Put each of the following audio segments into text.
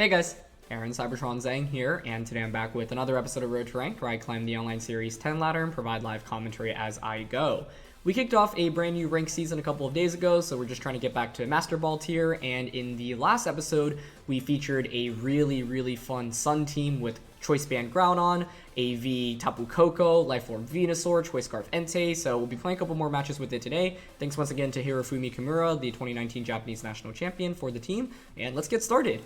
Hey guys, Aaron Cybertron Zhang here, and today I'm back with another episode of Road to Ranked, where I climb the online series 10 ladder and provide live commentary as I go. We kicked off a brand new ranked season a couple of days ago, so we're just trying to get back to Master Ball tier, and in the last episode, we featured a really fun Sun team with Choice Band Groudon, AV Tapu Koko, Lifelorn Venusaur, Choice Scarf Entei, so we'll be playing a couple more matches with it today. Thanks once again to Hirofumi Kimura, the 2019 Japanese National Champion for the team, and let's get started.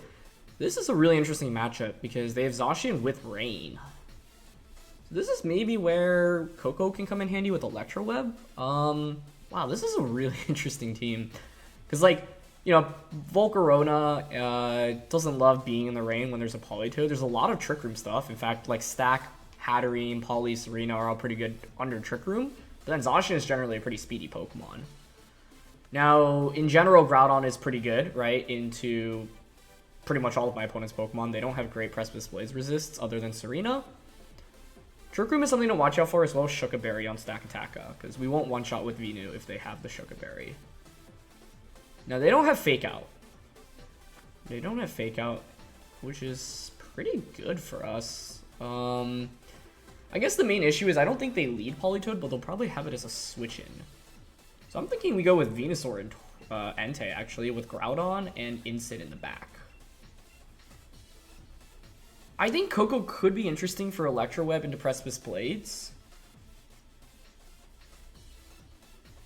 This is a really interesting matchup because they have Zacian with Rain. So this is maybe where Koko can come in handy with Electro Web. Wow, this is a really interesting team. Because, like, you know, Volcarona doesn't love being in the rain when there's a Politoed. There's a lot of Trick Room stuff. In fact, like, Stack, Hatterene, Poly, Serena are all pretty good under Trick Room. But then Zacian is generally a pretty speedy Pokemon. Now, in general, Groudon is pretty good, right, into pretty much all of my opponent's Pokemon. They don't have great Precipice Blaze resists other than Serena. Trick Room is something to watch out for, as well as Shuka Berry on Stack Attacka, because we won't one-shot with Venu if they have the Shuka Berry. Now, they don't have Fake Out. They don't have Fake Out, which is pretty good for us. I guess the main issue is I don't think they lead Politoed, but they'll probably have it as a switch-in. So I'm thinking we go with Venusaur and Entei, actually, with Groudon and Incid in the back. I think Koko could be interesting for Electro Web into Precipice Blades.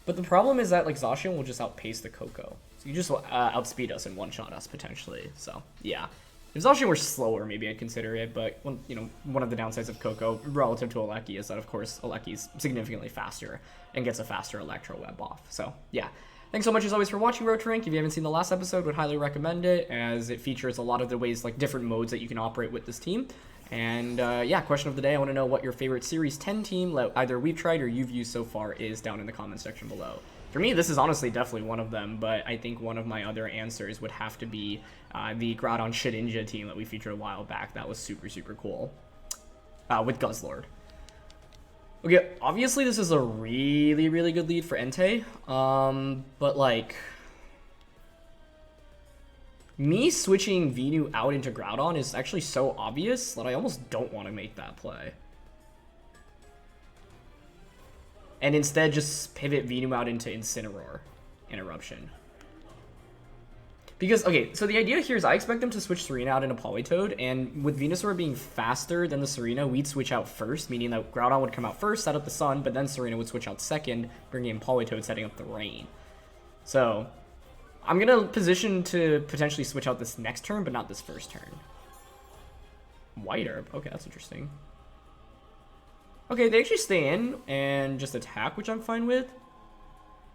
But the problem is that, like, Zacian will just outpace the Koko. So you just outspeed us and one-shot us, potentially. So, yeah. If Zacian were slower, maybe I'd consider it. But, you know, one of the downsides of Koko relative to Alecki is that, of course, Alecki's significantly faster and gets a faster Electro Web off. So, yeah. Thanks so much, as always, for watching Road to Rank. If you haven't seen the last episode, would highly recommend it, as it features a lot of the ways, like, different modes that you can operate with this team. And, yeah, question of the day, I want to know what your favorite Series 10 team, either we've tried or you've used so far, is down in the comment section below. For me, this is honestly definitely one of them, but I think one of my other answers would have to be the Groudon Shedinja team that we featured a while back. That was super cool. With Guzzlord. Okay, obviously this is a really good lead for Entei, but, like, me switching Venu out into Groudon is actually so obvious that I almost don't want to make that play. And instead just pivot Venu out into Incineroar and Eruption. Because, okay, so the idea here is I expect them to switch Serena out into Politoed, and with Venusaur being faster than the Serena, we'd switch out first, meaning that Groudon would come out first, set up the Sun, but then Serena would switch out second, bringing in Politoed, setting up the Rain. So, I'm going to position to potentially switch out this next turn, but not this first turn. White Herb, okay, that's interesting. Okay, they actually stay in and just attack, which I'm fine with.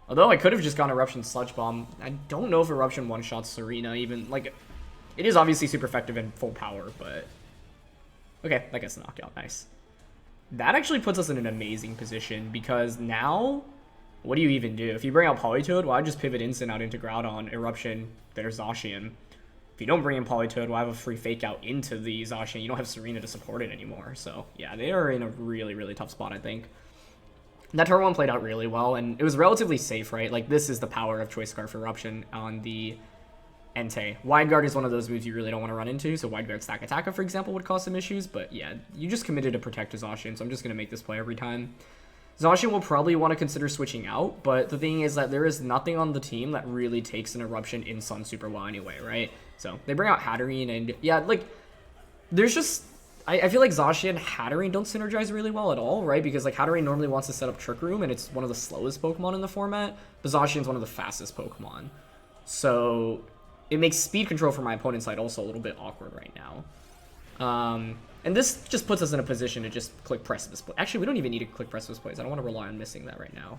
Although I could have just gone Eruption Sludge Bomb. I don't know if Eruption one-shots Serena even. Like, it is obviously super effective in full power, but... Okay, that gets knocked out. Nice. That actually puts us in an amazing position, because now, what do you even do? If you bring out Politoed, well, I just pivot Instant out into Groudon, Eruption, there's Zacian. If you don't bring in Politoed, well, I have a free Fake Out into the Zacian. You don't have Serena to support it anymore. So, yeah, they are in a really tough spot, I think. That turn one played out really well, and it was relatively safe, right? Like, this is the power of Choice Scarf Eruption on the Entei. Wide Guard is one of those moves you really don't want to run into, so Wide Guard Stack Attacka, for example, would cause some issues, but yeah, you just committed to protect a Zacian, so I'm just going to make this play every time. Zacian will probably want to consider switching out, but the thing is that there is nothing on the team that really takes an Eruption in Sun super well anyway, right? So, they bring out Hatterene, and yeah, like, there's just... I feel like Zacian and Hatterene don't synergize really well at all, right? Because, like, Hatterene normally wants to set up Trick Room, and it's one of the slowest Pokemon in the format, but Zacian's one of the fastest Pokemon. So, it makes speed control for my opponent's side also a little bit awkward right now. And this just puts us in a position to just click Precipice Blaze. Actually, we don't even need to click Precipice Blaze. I don't want to rely on missing that right now.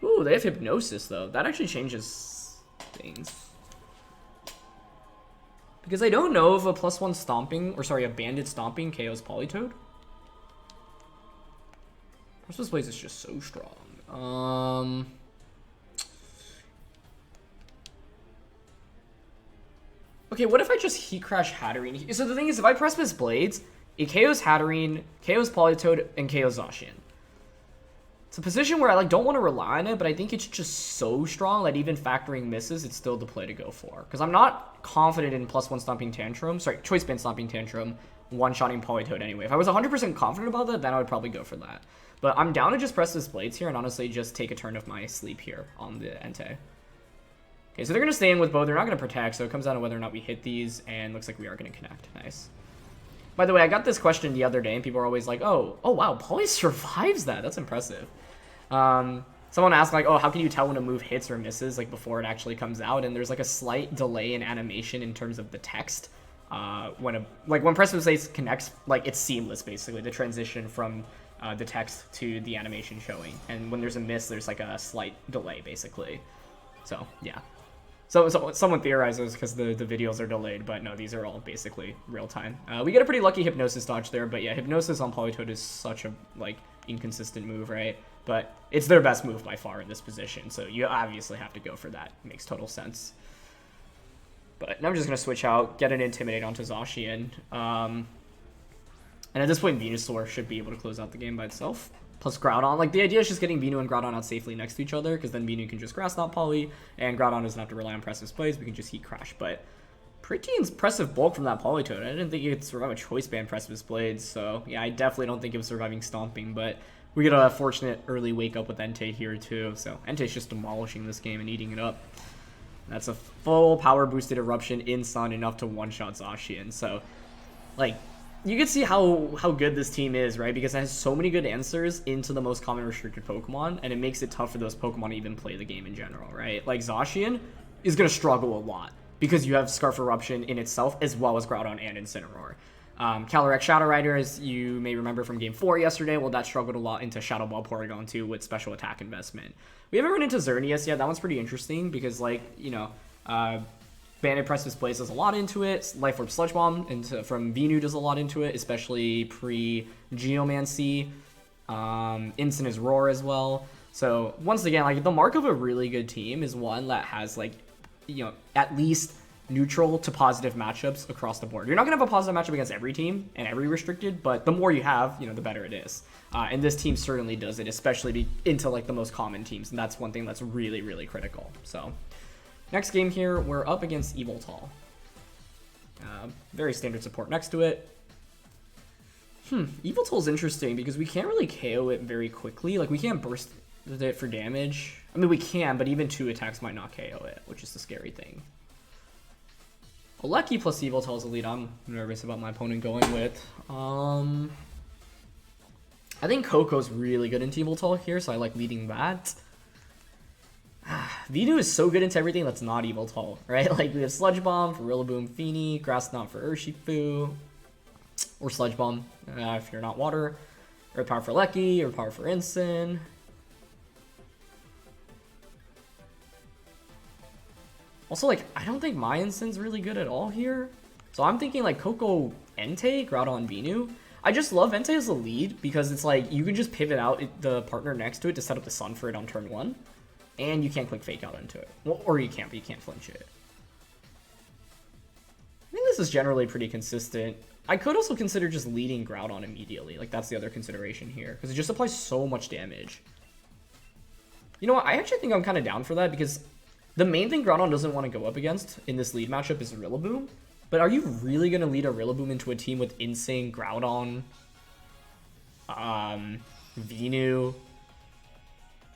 Ooh, they have Hypnosis, though. That actually changes things. Because I don't know if a +1 Stomping, or sorry, a Banded Stomping KOs Politoed. Precipice Blaze is just so strong. Okay, what if I just Heat Crash Hatterene? So the thing is, if I Precipice Blades, it KOs Hatterene, KOs Politoed, and KOs Zacian. It's a position where I like don't want to rely on it, but I think it's just so strong that even factoring misses, it's still the play to go for. Because I'm not confident in +1 Stomping Tantrum, sorry, Choice Band Stomping Tantrum, one-shotting Politoed anyway. If I was 100% confident about that, then I would probably go for that. But I'm down to just press this Blades here and honestly just take a turn of my sleep here on the Entei. Okay, so they're going to stay in with both. They're not going to protect, so it comes down to whether or not we hit these, and looks like we are going to connect. Nice. By the way, I got this question the other day, and people are always like, oh wow, Poly survives that. That's impressive. Someone asked, like, oh, how can you tell when a move hits or misses, like, before it actually comes out? And there's, like, a slight delay in animation in terms of the text. When Press Plays connects, like, it's seamless, basically, the transition from the text to the animation showing. And when there's a miss, there's, like, a slight delay, basically. So, yeah. So someone theorizes because the videos are delayed, but no, these are all basically real time. We get a pretty lucky Hypnosis dodge there, but yeah, Hypnosis on Politoed is such a, like, inconsistent move, right? But it's their best move by far in this position, so you obviously have to go for that. It makes total sense. But now I'm just going to switch out, get an Intimidate onto Zacian. And at this point, Venusaur should be able to close out the game by itself. Plus Groudon. Like, the idea is just getting Venu and Groudon out safely next to each other, because then Venu can just Grass Knot Poly, and Groudon doesn't have to rely on Pressive Plays. We can just Heat Crash. But pretty impressive bulk from that Politoed. I didn't think it could survive a Choice Band Pressive Blades, so yeah, I definitely don't think it was surviving Stomping, but we get a fortunate early wake up with Entei here too, so Entei's just demolishing this game and eating it up. That's a full power boosted Eruption in Sun, enough to one-shot Zacian, so like, you can see how good this team is, right? Because it has so many good answers into the most common restricted Pokemon, and it makes it tough for those Pokemon to even play the game in general, right? Like, Zacian is going to struggle a lot, because you have Scarf Eruption in itself, as well as Groudon and Incineroar. Calyrex Shadow Rider, as you may remember from Game 4 yesterday, well, that struggled a lot into Shadow Ball Porygon 2 with special attack investment. We haven't run into Xerneas yet. That one's pretty interesting, because, like, you know, Bandit Press Displays does a lot into it. Life Orb Sludge Bomb from Venu does a lot into it, especially pre-Geomancy. Instant Roar as well. So, once again, like, the mark of a really good team is one that has, like, you know, at least neutral to positive matchups across the board. You're not going to have a positive matchup against every team and every restricted, but the more you have, you know, the better it is. And this team certainly does it, especially into, like, the most common teams, and that's one thing that's really, really critical. So, next game here, we're up against Yveltal. Very standard support next to it. Yveltal's interesting because we can't really KO it very quickly. Like, we can't burst it for damage. I mean, we can, but even 2 attacks might not KO it, which is the scary thing. Alecki plus Yveltal is a lead I'm nervous about my opponent going with. I think Koko's really good into Yveltal here, so I like leading that. Venu is so good into everything that's not Yveltal, right? Like, we have Sludge Bomb for Rillaboom, Feeny, Grass Knot for Urshifu, or Sludge Bomb if you're not water, Earth Power for Alecki, or Power for Incin. Also, like, I don't think my Incin's really good at all here. So I'm thinking, like, Koko, Entei, Groudon, Venu. I just love Entei as a lead because it's like, you can just pivot out the partner next to it to set up the Sun for it on turn 1. And you can't click Fake Out into it. Well, or you can't, but you can't flinch it. I think this is generally pretty consistent. I could also consider just leading Groudon immediately. Like, that's the other consideration here. Because it just applies so much damage. You know what? I actually think I'm kind of down for that because the main thing Groudon doesn't want to go up against in this lead matchup is Rillaboom. But are you really going to lead a Rillaboom into a team with Insane, Groudon, Venu?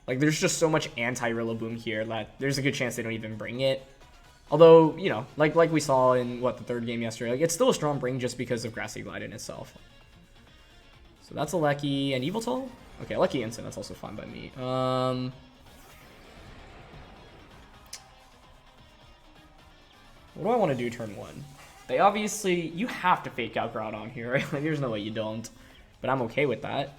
Like, there's just so much anti-Rillaboom here that there's a good chance they don't even bring it. Although, you know, like we saw in, what, the 3rd game yesterday, like, it's still a strong bring just because of Grassy Glide in itself. So that's Alecki and Yveltal? Okay, Alecki Instant, that's also fine by me. What do I want to do turn 1? They obviously, you have to Fake Out Groudon here, right? Like, there's no way you don't. But I'm okay with that.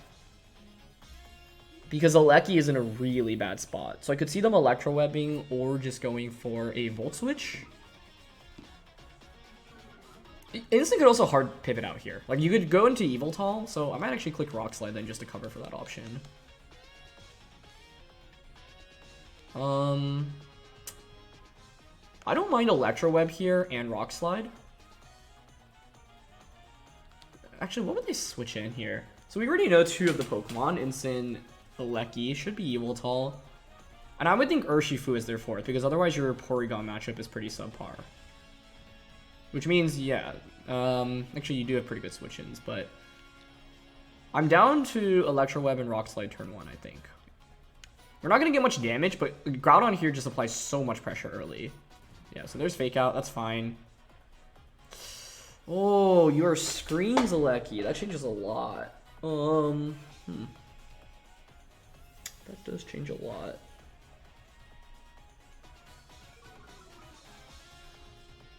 Because Alecki is in a really bad spot. So I could see them Electro Webbing or just going for a Volt Switch. Instant could also hard pivot out here. Like, you could go into Yveltal, so I might actually click Rock Slide then just to cover for that option. I don't mind Electro Web here and Rock Slide. Actually, what would they switch in here? So we already know 2 of the Pokemon, Incin Aleki. Should be Eviltal. And I would think Urshifu is their fourth, because otherwise your Porygon matchup is pretty subpar. Which means, yeah. Actually, you do have pretty good switch-ins, but... I'm down to Electro Web and Rock Slide turn 1, I think. We're not going to get much damage, but Groudon here just applies so much pressure early. Yeah, so there's Fake Out. That's fine. Oh, your Screams Aleki. That changes a lot. That does change a lot.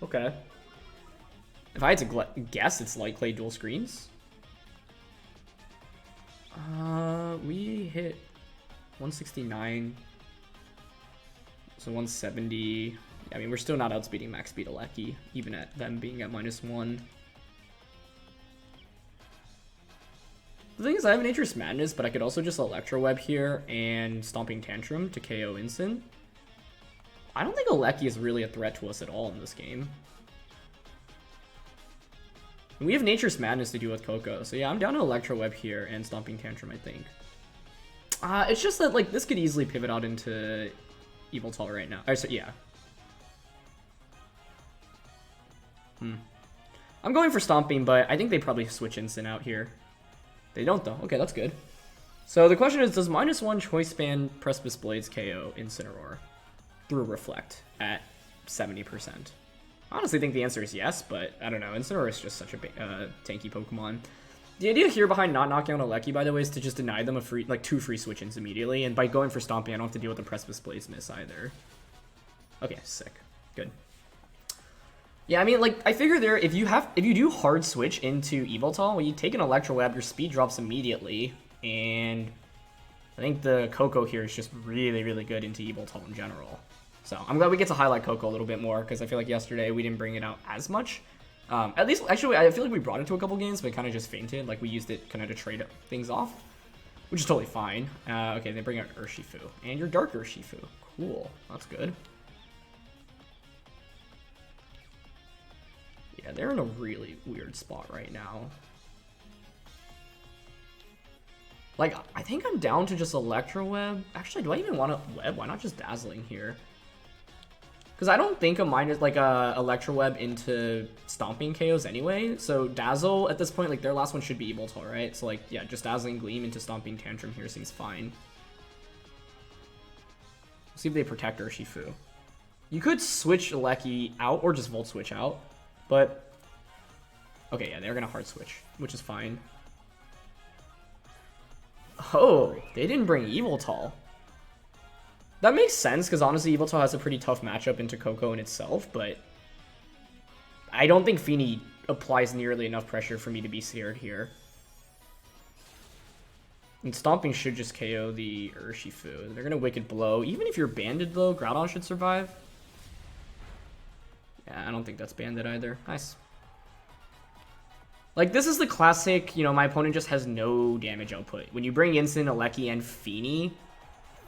Okay. If I had to guess, it's Light Clay dual screens. We hit 169. So 170. I mean, we're still not outspeeding max speed Aleki, even at them being at -1. The thing is, I have Nature's Madness, but I could also just Electro Web here and Stomping Tantrum to KO Incin. I don't think Aleki is really a threat to us at all in this game. And we have Nature's Madness to deal with Koko, so yeah, I'm down to Electro Web here and Stomping Tantrum, I think. It's just that, like, this could easily pivot out into Eviltal right now. So, yeah. I'm going for Stomping, but I think they probably switch Incin out here. They don't, though. Okay, that's good. So the question is, does -1 Choice Band Precipice Blades KO Incineroar through Reflect at 70%? I honestly think the answer is yes, but I don't know. Incineroar is just such a tanky Pokemon. The idea here behind not knocking out Aleki, by the way, is to just deny them a free, like, 2 free switch-ins immediately, and by going for Stomping, I don't have to deal with the Precipice Blades miss either. Okay, sick. Good. Yeah, I mean, like, I figure there, if you do hard switch into Eviltal, when you take an Electro Web, your speed drops immediately, and I think the Koko here is just really, really good into Eviltal in general. So I'm glad we get to highlight Koko a little bit more, because I feel like yesterday we didn't bring it out as much. At least, actually, I feel like we brought it to a couple games, but it kind of just fainted. Like, we used it kind of to trade things off, which is totally fine. Okay, they bring out Urshifu, and your Dark Urshifu. Cool, that's good. Yeah, they're in a really weird spot right now. Like, I think I'm down to just Electro Web. Actually, do I even want a Web? Why not just Dazzling here? Because I don't think a Electro Web into Stomping KOs anyway. So Dazzle at this point, like, their last one should be Eviltal, right? So, like, yeah, just Dazzling Gleam into Stomping Tantrum here seems fine. Let's see if they protect Urshifu. You could switch Aleki out or just Volt Switch out. But, okay, yeah, they're going to hard switch, which is fine. Oh, they didn't bring Eviltal. That makes sense, because honestly, Eviltal has a pretty tough matchup into Koko in itself, but I don't think Feeny applies nearly enough pressure for me to be scared here. And Stomping should just KO the Urshifu. They're going to Wicked Blow. Even if you're banded, though, Groudon should survive. Yeah, I don't think that's banded either. Nice. Like, this is the classic, you know, my opponent just has no damage output. When you bring Incin, Aleki, and Feeny,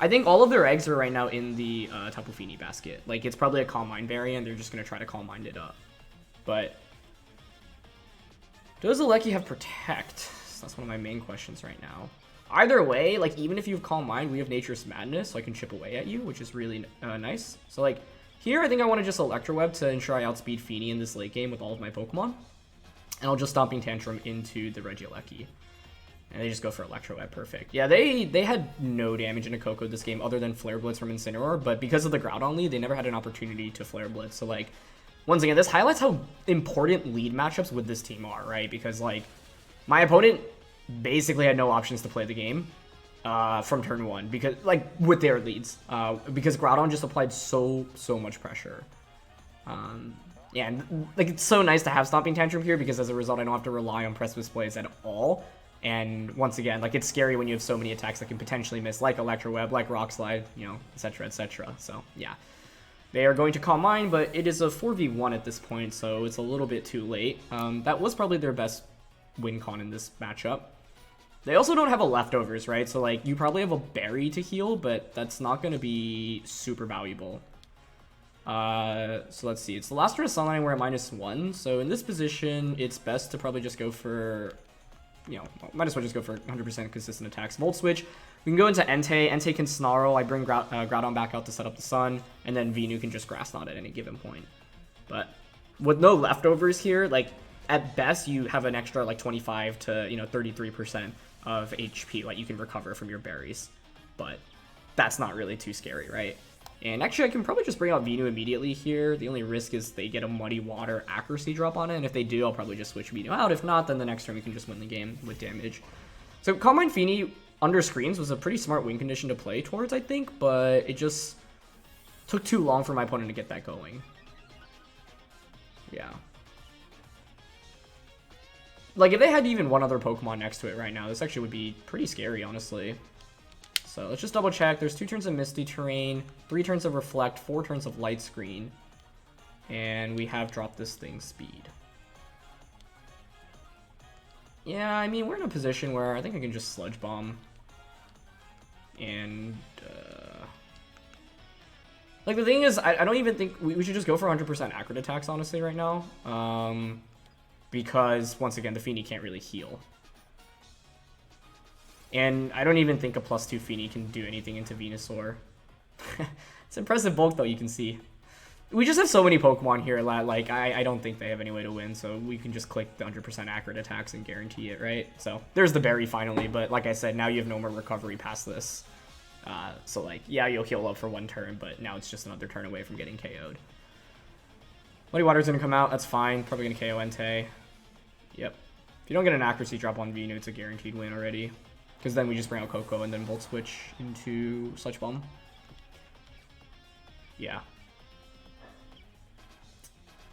I think all of their eggs are right now in the Tapu Fini basket. Like, it's probably a Calm Mind variant. They're just going to try to Calm Mind it up. But does Aleki have Protect? That's one of my main questions right now. Either way, like, even if you have Calm Mind, we have Nature's Madness, so I can chip away at you, which is really nice. So, like, here I think I want to just Electro Web to ensure I outspeed Feeny in this late game with all of my Pokemon. And I'll just Stomping Tantrum into the Regieleki. And they just go for Electro Web. Perfect. Yeah, they had no damage into Koko this game other than Flare Blitz from Incineroar, but because of the Groudon lead, they never had an opportunity to Flare Blitz. So, like, once again, this highlights how important lead matchups with this team are, right? Because, like, my opponent basically had no options to play the game from turn 1, because, like, with their leads. Because Groudon just applied so much pressure. Yeah, and, like, it's so nice to have Stomping Tantrum here, because as a result, I don't have to rely on Precipice Blades at all. And once again, like, it's scary when you have so many attacks that can potentially miss, like Electro Web, like Rock Slide, you know, etc., etc. So, yeah. They are going to Calm Mind, but it is a 4v1 at this point, so it's a little bit too late. That was probably their best win con in this matchup. They also don't have a Leftovers, right? So, like, you probably have a Berry to heal, but that's not going to be super valuable. So let's see. It's the last turn of Sunlight, we're at -1. So in this position, it's best to probably just go for you know, might as well just go for 100% consistent attacks. Volt Switch. We can go into Entei. Entei can Snarl. I bring Groudon back out to set up the Sun, and then Venu can just Grass Knot at any given point. But with no leftovers here, like, at best, you have an extra, like, 25 to, you know, 33% of HP, like, you can recover from your berries. But that's not really too scary, right? And actually, I can probably just bring out Venu immediately here. The only risk is they get a Muddy Water accuracy drop on it, and if they do, I'll probably just switch Venu out. If not, then the next turn we can just win the game with damage. So Combine Feeny under screens was a pretty smart win condition to play towards, I think, but it just took too long for my opponent to get that going. Yeah. Like, if they had even one other Pokemon next to it right now, this actually would be pretty scary, honestly. So let's just double check. There's 2 turns of Misty Terrain, 3 turns of Reflect, 4 turns of Light Screen. And we have dropped this thing's speed. Yeah, I mean, we're in a position where I think I can just Sludge Bomb. And, like, the thing is, I don't even think... We should just go for 100% accurate attacks, honestly, right now. Because, once again, the Feeny can't really heal. And I don't even think a +2 Feeny can do anything into Venusaur. It's impressive bulk, though, you can see. We just have so many Pokemon here that, like, I don't think they have any way to win, so we can just click the 100% accurate attacks and guarantee it, right? So, there's the berry finally, but like I said, now you have no more recovery past this. So, like, yeah, you'll heal up for 1 turn, but now it's just another turn away from getting KO'd. Muddy Water's gonna come out, that's fine. Probably gonna KO Entei. Yep. If you don't get an accuracy drop on Venu, it's a guaranteed win already. Because then we just bring out Koko and then Volt Switch into Sludge Bomb. Yeah.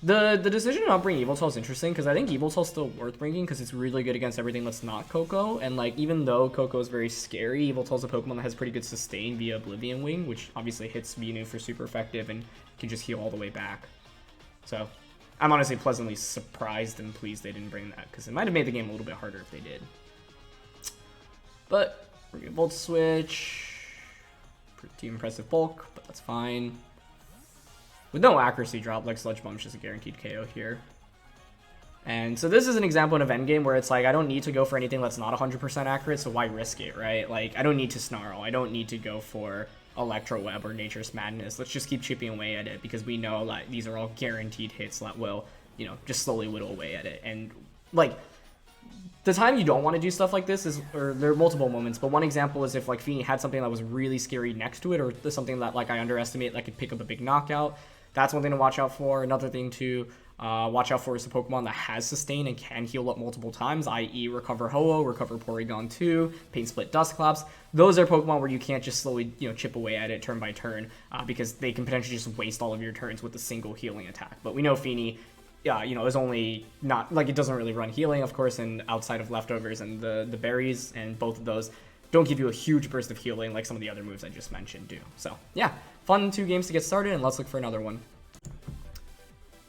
The decision to not bring Yveltal is interesting because I think Yveltal is still worth bringing because it's really good against everything that's not Koko. And like even though Koko is very scary, Yveltal is a Pokemon that has pretty good sustain via Oblivion Wing, which obviously hits Venu for super effective and can just heal all the way back. So I'm honestly pleasantly surprised and pleased they didn't bring that because it might have made the game a little bit harder if they did. But we're gonna Volt Switch. Pretty impressive bulk, but that's fine. With no accuracy drop, like Sludge Bomb's just a guaranteed KO here. And so this is an example of an endgame where it's like, I don't need to go for anything that's not 100% accurate, so why risk it, right? Like, I don't need to Snarl. I don't need to go for Electro Web or Nature's Madness. Let's just keep chipping away at it because we know like these are all guaranteed hits that will, you know, just slowly whittle away at it. And like, the time you don't want to do stuff like this is, or there are multiple moments, but one example is if like Feeny had something that was really scary next to it, or something that like I underestimate that could pick up a big knockout. That's one thing to watch out for. Another thing to watch out for is a Pokemon that has sustain and can heal up multiple times, i.e. Recover Ho-Oh, Recover Porygon 2, Pain Split Dusclops. Those are Pokemon where you can't just slowly, you know, chip away at it turn by turn because they can potentially just waste all of your turns with a single healing attack. But we know Feeny, you know, is only not, like, it doesn't really run healing, of course, and outside of leftovers and the berries, and both of those don't give you a huge burst of healing like some of the other moves I just mentioned do. So, yeah, fun 2 games to get started, and let's look for another one.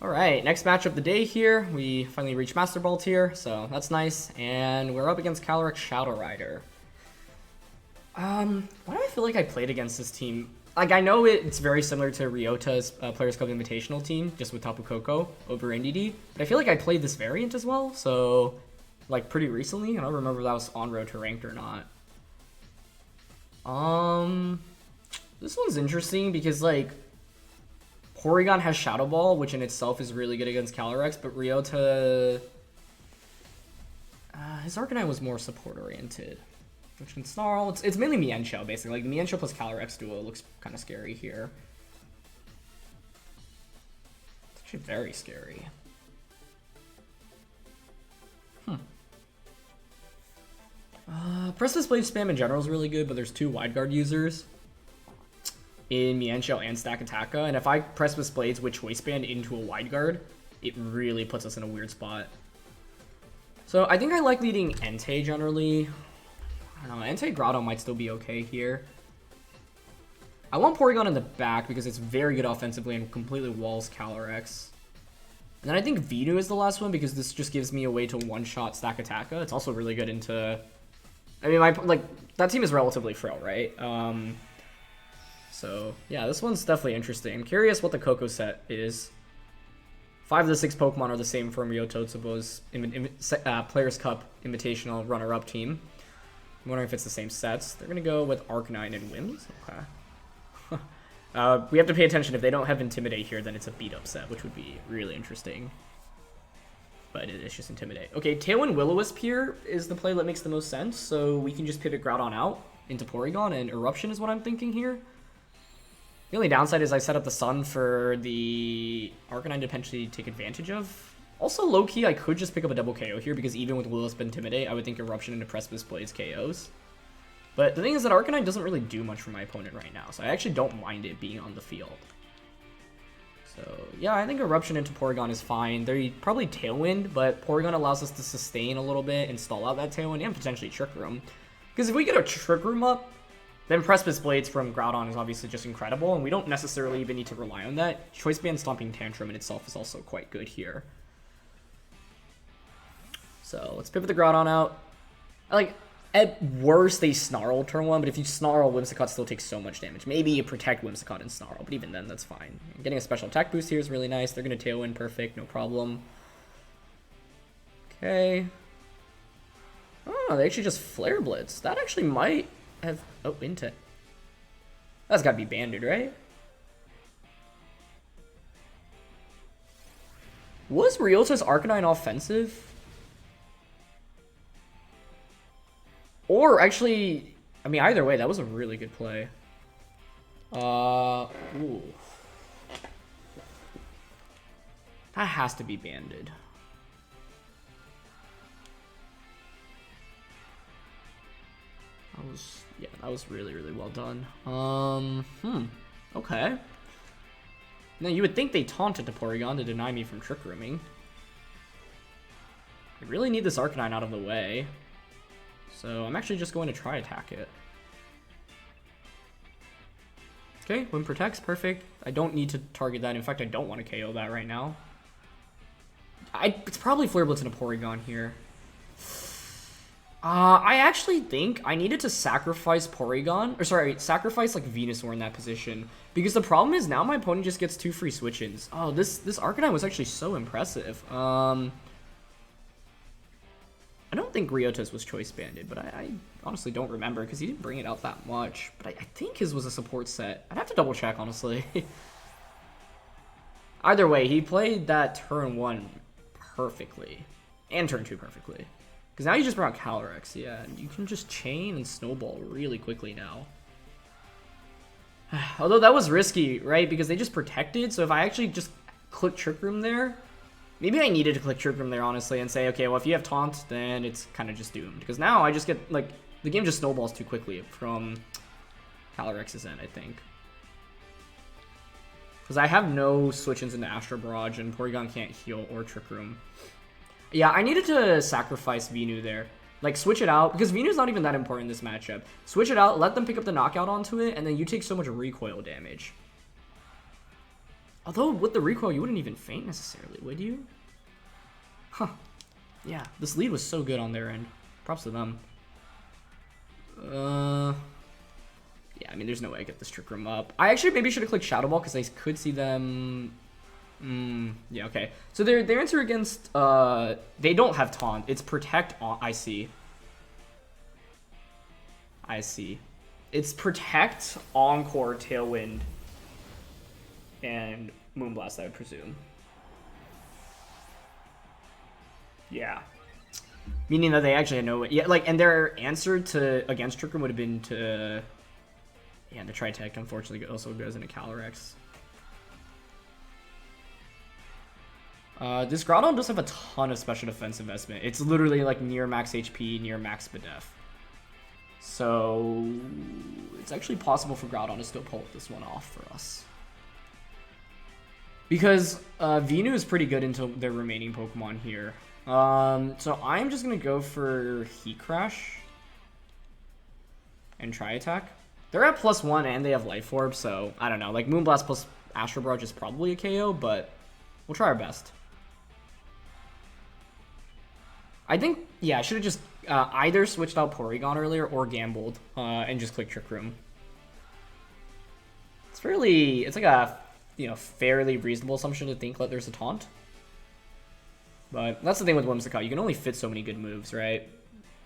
Alright, next match of the day here. We finally reached Master Ball tier, so that's nice. And we're up against Calyrex Shadow Rider. Why do I feel like I played against this team? Like, I know it's very similar to Ryota's Players Club Invitational team, just with Tapu Koko over NDD, but I feel like I played this variant as well, so, like, pretty recently. I don't remember if that was on road to ranked or not. This one's interesting because, like, Porygon has Shadow Ball, which in itself is really good against Calyrex, but Ryota... his Arcanine was more support-oriented. Which can Snarl. It's mainly Mienshao, basically. Like, the Mienshao plus Calyrex duo looks kind of scary here. It's actually very scary. Precipice Blade spam in general is really good, but there's 2 Wide Guard users in Mienshao and Stakataka, and if I Precipice Blades with Choice Band into a Wide Guard, it really puts us in a weird spot. So I think I like leading Entei generally. I don't know, Entei Grotto might still be okay here. I want Porygon in the back because it's very good offensively and completely walls Calyrex. And then I think Venu is the last one because this just gives me a way to one-shot Stakataka. It's also really good into... I mean, that team is relatively frail, right? So, yeah, this one's definitely interesting. I'm curious what the Koko set is. 5 of the 6 Pokemon are the same from Ryo Totsubo's Players' Cup Invitational runner-up team. I'm wondering if it's the same sets. They're going to go with Arcanine and Wims. Okay. We have to pay attention. If they don't have Intimidate here, then it's a beat-up set, which would be really interesting. But it's just Intimidate. Okay, Tailwind Will-O-Wisp here is the play that makes the most sense, so we can just pivot Groudon out into Porygon, and Eruption is what I'm thinking here. The only downside is I set up the Sun for the Arcanine to potentially take advantage of. Also, low-key, I could just pick up a double KO here, because even with Will-O-Wisp and Intimidate, I would think Eruption into Precipice Blades KOs. But the thing is that Arcanine doesn't really do much for my opponent right now, so I actually don't mind it being on the field. So, yeah, I think Eruption into Porygon is fine. They're probably Tailwind, but Porygon allows us to sustain a little bit and stall out that Tailwind and potentially Trick Room. Because if we get a Trick Room up, then Precipice Blades from Groudon is obviously just incredible, and we don't necessarily even need to rely on that. Choice Band Stomping Tantrum in itself is also quite good here. So, let's pivot the Groudon out. At worst, they Snarl turn 1, but if you Snarl, Whimsicott still takes so much damage. Maybe you protect Whimsicott and Snarl, but even then, that's fine. Getting a special attack boost here is really nice. They're going to Tailwind, perfect, no problem. Okay. Oh, they actually just Flare Blitz. That actually might have... Oh, Entei. That's got to be Banded, right? Was Ryota's Arcanine offensive? Or actually, I mean, either way, that was a really good play. Ooh. That has to be Banded. That was really, really well done. Okay. Now, you would think they taunted to Porygon to deny me from Trick Rooming. I really need this Arcanine out of the way. So, I'm actually just going to try attack it. Okay, Wind Protects, perfect. I don't need to target that. In fact, I don't want to KO that right now. It's probably Flare Blitz into Porygon here. I actually think I needed to sacrifice Porygon, or sorry, sacrifice like Venusaur in that position, because the problem is now my opponent just gets 2 free switch-ins. Oh, this Arcanine was actually so impressive. I don't think Ryota's was choice banded, but I honestly don't remember because he didn't bring it out that much. But I think his was a support set. I'd have to double check, honestly. Either way, he played that turn 1 perfectly, and turn 2 perfectly. Because now you just brought Calyrex, yeah, and you can just chain and snowball really quickly now. Although that was risky, right? Because they just protected, so if I actually just click Trick Room there, maybe I needed to click Trick Room there, honestly, and say, okay, well, if you have Taunt, then it's kind of just doomed. Because now I just get, like, the game just snowballs too quickly from Calyrex's end, I think. Because I have no switch-ins into Astro Barrage, and Porygon can't heal or Trick Room. Yeah, I needed to sacrifice Venu there. Like, switch it out, because Venu's not even that important in this matchup. Switch it out, let them pick up the knockout onto it, and then you take so much recoil damage. Although, with the recoil, you wouldn't even faint necessarily, would you? Huh. Yeah, this lead was so good on their end. Props to them. Yeah, I mean, there's no way I get this Trick Room up. I actually maybe should have clicked Shadow Ball, because I could see them... yeah, okay. So their answer against, they don't have Taunt. It's Protect, I see. I see. It's Protect, Encore, Tailwind, and Moonblast, I would presume. Yeah. Meaning that they actually had no way. Yeah, like, and their answer to against Trick Room would have been to... Yeah, and the Tri-Tech, unfortunately, also goes into Calyrex. This Groudon does have a ton of special defense investment. It's literally like near max HP, near max Spadef. So it's actually possible for Groudon to still pull this one off for us. Because Venu is pretty good into their remaining Pokemon here. So I'm just going to go for Heat Crash and Try Attack. They're at +1 and they have Life Orb, so I don't know. Like Moonblast plus Astro Barrage is probably a KO, but we'll try our best. I think, yeah, I should have just either switched out Porygon earlier or gambled and just clicked Trick Room. It's like a, fairly reasonable assumption to think that there's a Taunt. But that's the thing with Whimsicott. You can only fit so many good moves, right?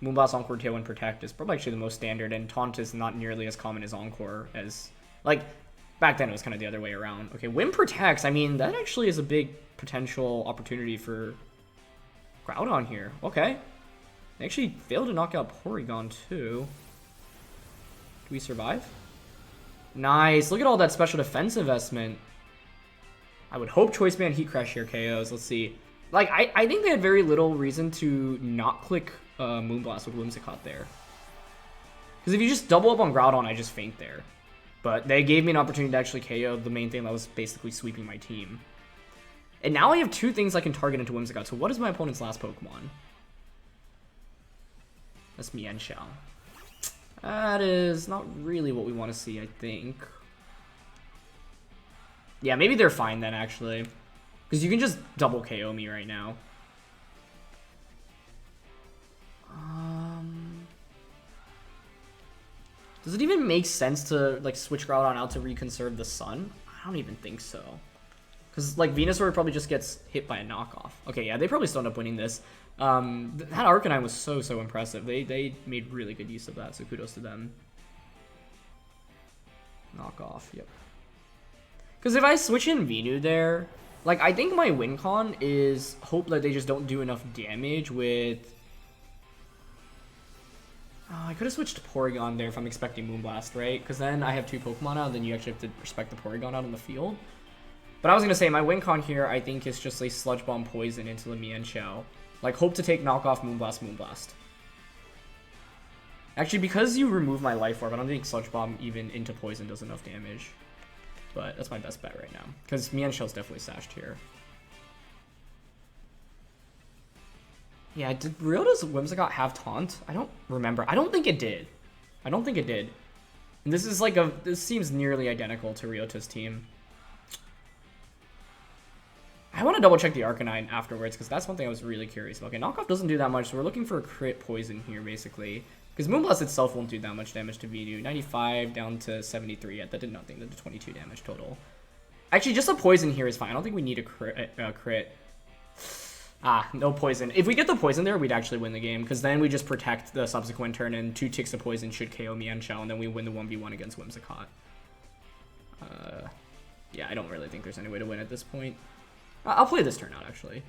Moonblast, Encore, Tailwind, Protect is probably actually the most standard, and Taunt is not nearly as common as Encore as... Like, back then it was kind of the other way around. Okay, Wind Protects. I mean, that actually is a big potential opportunity for Groudon here. Okay. They actually failed to knock out Porygon, too. Do we survive? Nice. Look at all that special defense investment. I would hope Choice Band Heat Crash here KOs. Let's see. Like, I think they had very little reason to not click Moonblast with Whimsicott there. Because if you just double up on Groudon, I just faint there. But they gave me an opportunity to actually KO the main thing that was basically sweeping my team. And now I have two things I can target into Whimsicott. So what is my opponent's last Pokemon? That's Mienshao. That is not really what we want to see, I think. Yeah, maybe they're fine then, actually. Because you can just double KO me right now. Does it even make sense to like switch Groudon out to reconserve the sun? I don't even think so. Because like Venusaur probably just gets hit by a knockoff. Okay, yeah, they probably still end up winning this. That Arcanine was so impressive. They made really good use of that, so kudos to them. Knockoff, yep. Because if I switch in Venu there, like I think my win con is hope that they just don't do enough damage with... I could have switched to Porygon there if I'm expecting Moonblast, right? Because then I have two Pokemon out, then you actually have to respect the Porygon out in the field. But I was going to say, my win con here, I think, is just a Sludge Bomb Poison into the Mienshao. Like, hope to take knockoff Moonblast. Actually, because you remove my Life Orb, I don't think Sludge Bomb even into Poison does enough damage. But that's my best bet right now. Because Mienshao's definitely sashed here. Yeah, did Ryota's Whimsicott have Taunt? I don't remember. I don't think it did. I don't think it did. And this is like a... This seems nearly identical to Ryota's team. I want to double check the Arcanine afterwards, because that's one thing I was really curious about. Okay, Knockoff doesn't do that much, so we're looking for a crit poison here, basically. Because Moonblast itself won't do that much damage to Venu. 95 down to 73. Yeah, that did nothing. That did 22 damage total. Actually, just a poison here is fine. I don't think we need a crit. No poison. If we get the poison there, we'd actually win the game, because then we just protect the subsequent turn, and 2 ticks of poison should KO Mienshao, and then we win the 1v1 against Whimsicott. Yeah, I don't really think there's any way to win at this point. I'll play this turn out, actually,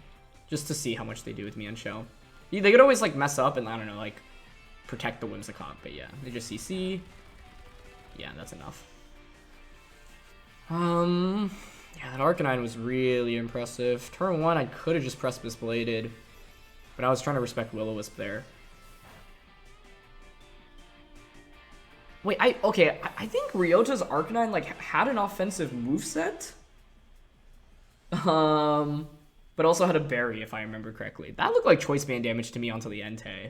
just to see how much they do with Mienshao. They could always, like, mess up and, I don't know, like, protect the Whimsicott, but yeah, they just CC. Yeah, that's enough. Yeah, that Arcanine was really impressive. Turn 1, I could have just Precipice Bladed, but I was trying to respect Will-O-Wisp there. Wait, I think Ryota's Arcanine, like, had an offensive moveset? But also had a berry, if I remember correctly. That looked like Choice Band damage to me onto the Entei.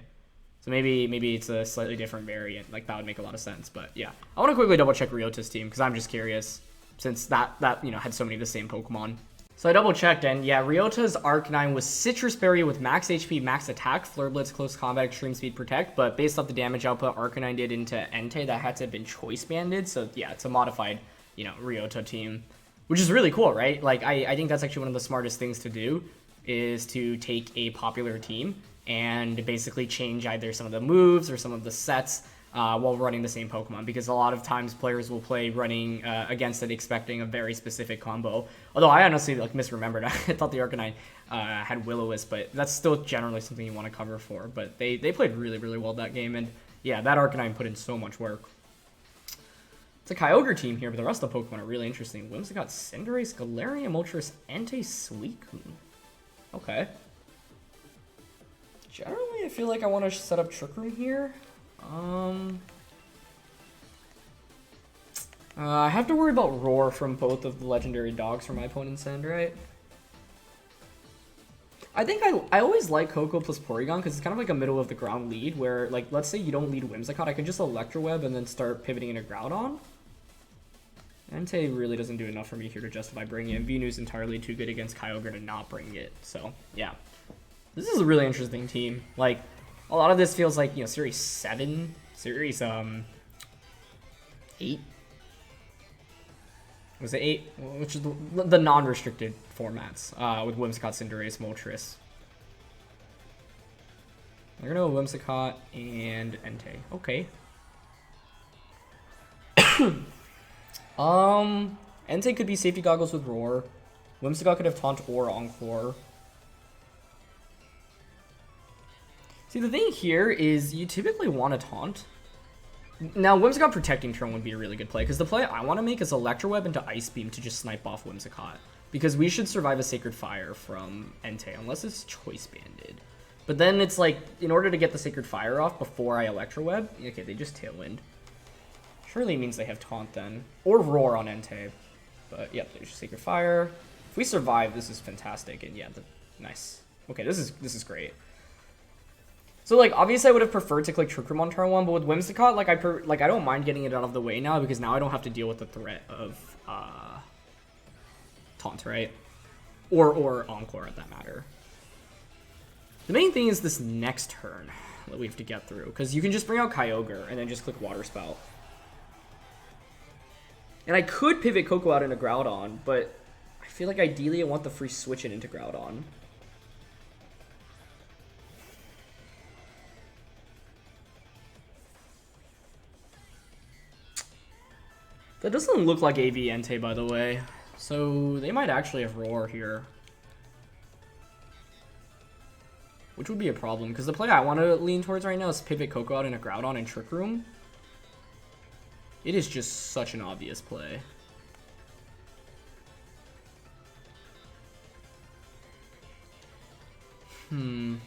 So maybe it's a slightly different variant. Like, that would make a lot of sense. But yeah, I want to quickly double check Ryota's team, because I'm just curious, since that you know had so many of the same Pokemon. So I double checked, and yeah, Ryota's Arcanine was Citrus Berry with max HP, max attack, Flare Blitz, Close Combat, Extreme Speed, Protect. But based off the damage output Arcanine did into Entei, that had to have been Choice Banded. So yeah, it's a modified, you know, Ryota team, which is really cool, right? Like, I think that's actually one of the smartest things to do, is to take a popular team and basically change either some of the moves or some of the sets while running the same Pokemon, because a lot of times players will play running against it expecting a very specific combo. Although I honestly like misremembered. I thought the Arcanine had Will-O-Wisp, but that's still generally something you want to cover for. But they played really well that game, and yeah, that Arcanine put in so much work. It's a Kyogre team here, but the rest of the Pokemon are really interesting. Whimsicott, Cinderace, Galarian, Moltres, Entei, Suicune. Okay. Generally, I feel like I want to set up Trick Room here. I have to worry about Roar from both of the legendary dogs from my opponent's end, right? I think I always like Koko plus Porygon, because it's kind of like a middle of the ground lead, where, like, let's say you don't lead Whimsicott, I can just Electroweb and then start pivoting into Groudon. Entei really doesn't do enough for me here to justify bringing it. Venu's entirely too good against Kyogre to not bring it, so yeah. This is a really interesting team. Like, a lot of this feels like, you know, Series 7, Series 8. Was it 8? Which is the non-restricted formats with Whimsicott, Cinderace, Moltres. They're gonna go Whimsicott and Entei. Okay. Entei could be safety goggles with Roar. Whimsicott could have Taunt or Encore. See, the thing here is you typically want to Taunt. Now, Whimsicott protecting turn would be a really good play, because the play I want to make is Electro Web into Ice Beam to just snipe off Whimsicott. Because we should survive a Sacred Fire from Entei, unless it's Choice Banded. But then it's like, in order to get the Sacred Fire off before I Electro Web, okay, they just Tailwind. Surely means they have Taunt then. Or Roar on Entei. But, yep, there's Sacred Fire. If we survive, this is fantastic, and yeah, nice. Okay, this is great. So, like, obviously I would have preferred to click Trick Room on turn 1, but with Whimsicott, like, I don't mind getting it out of the way now, because now I don't have to deal with the threat of, Taunt, right? Or Encore, at that matter. The main thing is this next turn that we have to get through, because you can just bring out Kyogre, and then just click Water Spout. And I could pivot Koko out into Groudon, but I feel like ideally I want the free switch it into Groudon. That doesn't look like AV Entei, by the way. So they might actually have Roar here. Which would be a problem, because the play I want to lean towards right now is pivot Koko out into Groudon and Trick Room. It is just such an obvious play. Maybe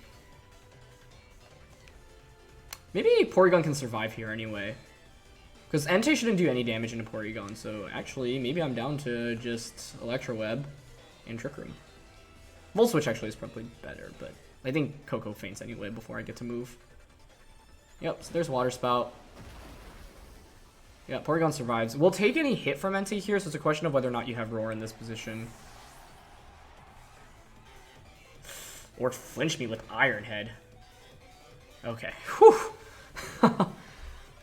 Porygon can survive here anyway. Because Entei shouldn't do any damage into Porygon, so actually, maybe I'm down to just Electro Web and Trick Room. Volt Switch actually is probably better, but I think Koko faints anyway before I get to move. Yep, so there's Water Spout. Yeah, Porygon survives. We'll take any hit from Entei here, so it's a question of whether or not you have Roar in this position. Or flinch me with Iron Head. Okay. Whew.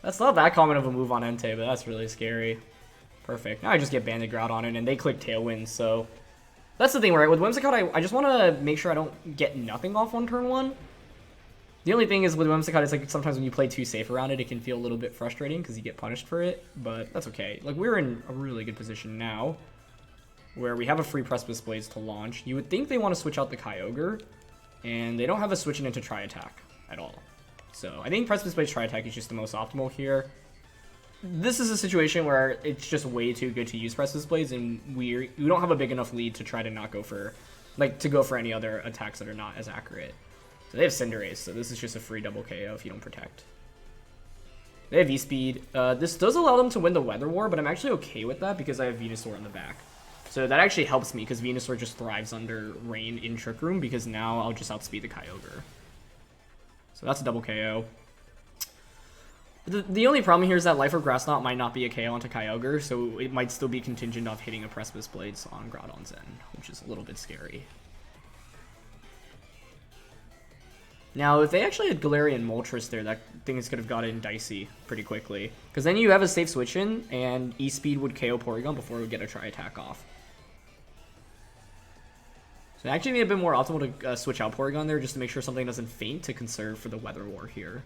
That's not that common of a move on Entei, but that's really scary. Perfect. Now I just get Banded Groudon in, and they click Tailwind, so... That's the thing, right? With Whimsicott, I just want to make sure I don't get nothing off on turn 1. The only thing is with Whimsicott, it's like sometimes when you play too safe around it, it can feel a little bit frustrating because you get punished for it, but that's okay. Like, we're in a really good position now, where we have a free Precipice Blades to launch. You would think they want to switch out the Kyogre, and they don't have a switching into Tri-Attack at all. So I think Precipice Blades Tri-Attack is just the most optimal here. This is a situation where it's just way too good to use Precipice Blades, and we don't have a big enough lead to try to not go for, like, to go for any other attacks that are not as accurate. So they have Cinderace, so this is just a free double KO if you don't protect. They have V-Speed. This does allow them to win the Weather War, but I'm actually okay with that because I have Venusaur in the back. So that actually helps me because Venusaur just thrives under Rain in Trick Room because now I'll just outspeed the Kyogre. So that's a double KO. The only problem here is that Life Orb Grass Knot might not be a KO onto Kyogre, so it might still be contingent off hitting a Precipice Blades on Groudon's end, which is a little bit scary. Now, if they actually had Galarian Moltres there, that things could have gotten dicey pretty quickly. Because then you have a safe switch in, and E-Speed would KO Porygon before it would get a Tri-Attack off. So it actually made it a bit more optimal to switch out Porygon there just to make sure something doesn't faint to conserve for the Weather War here.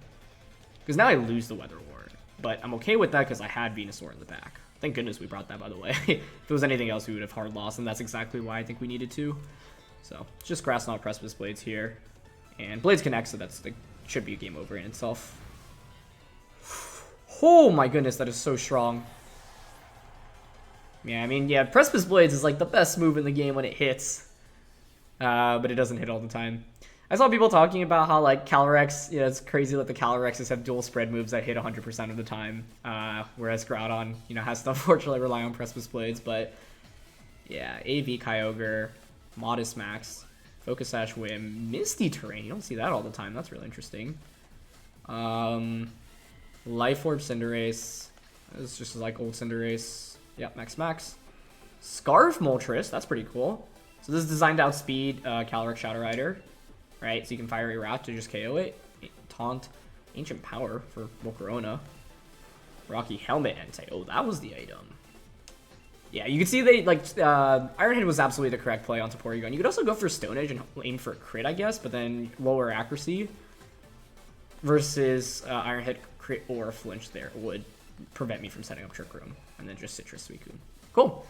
Because now I lose the Weather War. But I'm okay with that because I had Venusaur in the back. Thank goodness we brought that, by the way. If it was anything else, we would have hard lost, and that's exactly why I think we needed to. So, just Grass Knot, Precipice Blades here. And Blades connect, so that's should be a game over in itself. Oh my goodness, that is so strong. Yeah, I mean, yeah, Precipice Blades is like the best move in the game when it hits. But it doesn't hit all the time. I saw people talking about how, like, Calyrex, you know, it's crazy that the Calyrexes have dual spread moves that hit 100% of the time. Whereas Groudon, you know, has to unfortunately rely on Precipice Blades. But, yeah, AV Kyogre, Modest Max, Focus Sash Whim, Misty Terrain. You don't see that all the time. That's really interesting. Life Orb Cinderace. This is just like old Cinderace. Yep, Max. Scarf Moltres. That's pretty cool. So this is designed to outspeed Calyrex Shadow Rider. Right? So you can fire a Route to just KO it. Taunt. Ancient Power for Volcarona. Rocky Helmet Entei. Oh, that was the item. Yeah, you can see they, like, Iron Head was absolutely the correct play onto Porygon. You could also go for Stone Edge and aim for a crit, I guess, but then lower accuracy. versus Ironhead crit or flinch there would prevent me from setting up Trick Room, and then just Citrus Suicune. Cool.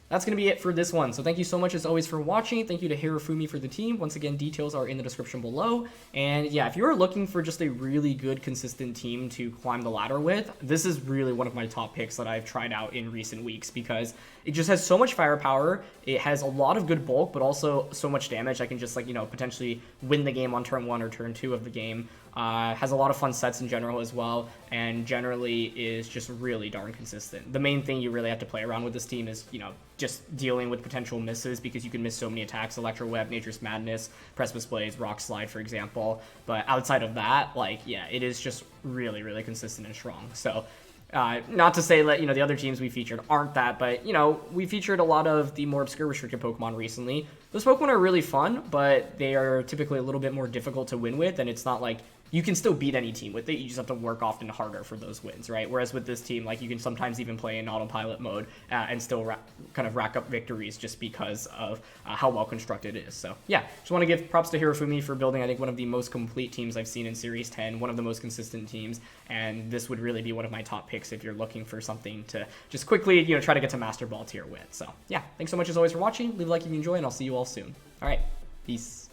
That's going to be it for this one. So thank you so much as always for watching. Thank you to Hirofumi for the team. Once again, details are in the description below. And yeah, if you're looking for just a really good, consistent team to climb the ladder with, this is really one of my top picks that I've tried out in recent weeks because it just has so much firepower. It has a lot of good bulk, but also so much damage. I can just like, you know, potentially win the game on turn 1 or turn 2 of the game. Has a lot of fun sets in general as well, and generally is just really darn consistent. The main thing you really have to play around with this team is, you know, just dealing with potential misses because you can miss so many attacks. Electro Web, Nature's Madness, Precipice Blaze, Rock Slide, for example. But outside of that, like, yeah, it is just really, really consistent and strong. So not to say that, you know, the other teams we featured aren't that, but, you know, we featured a lot of the more obscure restricted Pokemon recently. Those Pokemon are really fun, but they are typically a little bit more difficult to win with, and it's not like you can still beat any team with it. You just have to work often harder for those wins, right? Whereas with this team, like, you can sometimes even play in autopilot mode and still kind of rack up victories just because of how well constructed it is. So yeah, just want to give props to Hirofumi for building, I think, one of the most complete teams I've seen in Series 10, one of the most consistent teams, and this would really be one of my top picks if you're looking for something to just quickly, you know, try to get to Master Ball tier with. So yeah, thanks so much as always for watching. Leave a like if you enjoy, and I'll see you all soon. All right, peace.